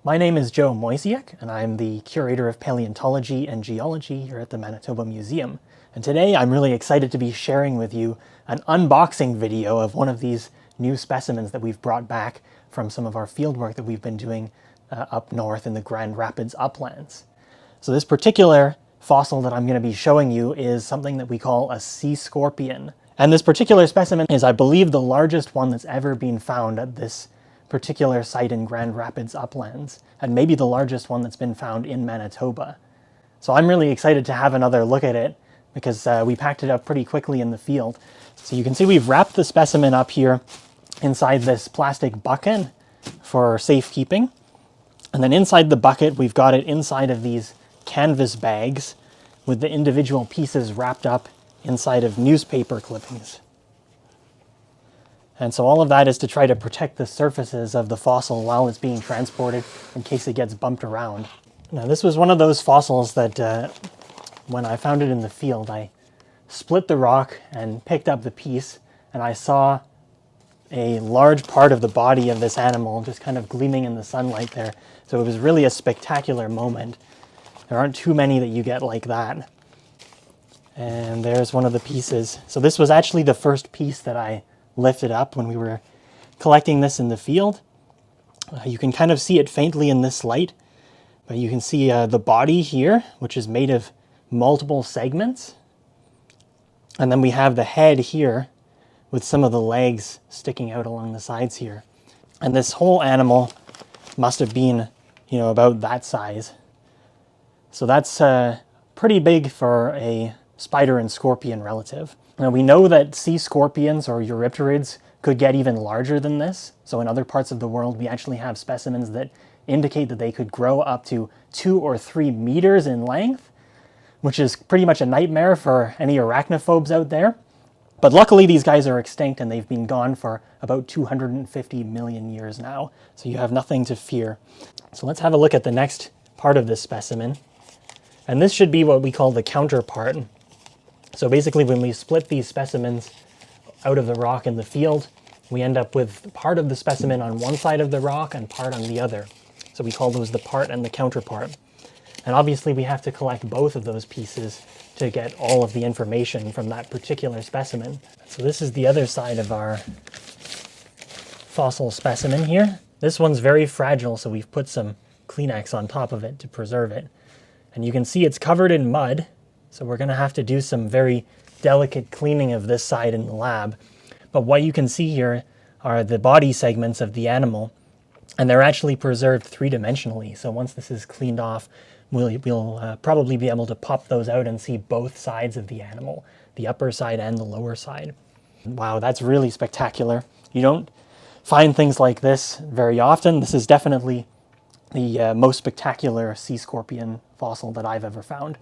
My name is Joe Moysiuk, and I'm the curator of paleontology and geology here at the Manitoba Museum. And today I'm really excited to be sharing with you an unboxing video of one of these new specimens that we've brought back from some of our fieldwork that we've been doing up north in the Grand Rapids uplands. So this particular fossil that I'm going to be showing you is something that we call a sea scorpion. And this particular specimen is, I believe, the largest one that's ever been found at this particular site in Grand Rapids uplands, and maybe the largest one that's been found in Manitoba. So I'm really excited to have another look at it because we packed it up pretty quickly in the field. So you can see we've wrapped the specimen up here inside this plastic bucket for safekeeping. And then inside the bucket, we've got it inside of these canvas bags with the individual pieces wrapped up inside of newspaper clippings. And so all of that is to try to protect the surfaces of the fossil while it's being transported in case it gets bumped around. Now this was one of those fossils that when I found it in the field, I split the rock and picked up the piece, and I saw a large part of the body of this animal just kind of gleaming in the sunlight there. So it was really a spectacular moment. There aren't too many that you get like that. And there's one of the pieces. So this was actually the first piece that I lifted up when we were collecting this in the field. You can kind of see it faintly in this light, but you can see the body here, which is made of multiple segments. And then we have the head here with some of the legs sticking out along the sides here. And this whole animal must have been, about that size. So that's pretty big for a spider and scorpion relative. Now we know that sea scorpions or eurypterids could get even larger than this. So in other parts of the world, we actually have specimens that indicate that they could grow up to 2 or 3 meters in length, which is pretty much a nightmare for any arachnophobes out there. But luckily these guys are extinct and they've been gone for about 250 million years now. So you have nothing to fear. So let's have a look at the next part of this specimen. And this should be what we call the counterpart. So basically when we split these specimens out of the rock in the field, we end up with part of the specimen on one side of the rock and part on the other. So we call those the part and the counterpart. And obviously we have to collect both of those pieces to get all of the information from that particular specimen. So this is the other side of our fossil specimen here. This one's very fragile, so we've put some Kleenex on top of it to preserve it. And you can see it's covered in mud. So we're going to have to do some very delicate cleaning of this side in the lab. But what you can see here are the body segments of the animal, and they're actually preserved three-dimensionally. So once this is cleaned off, we'll probably be able to pop those out and see both sides of the animal, the upper side and the lower side. Wow, that's really spectacular. You don't find things like this very often. This is definitely the most spectacular sea scorpion fossil that I've ever found.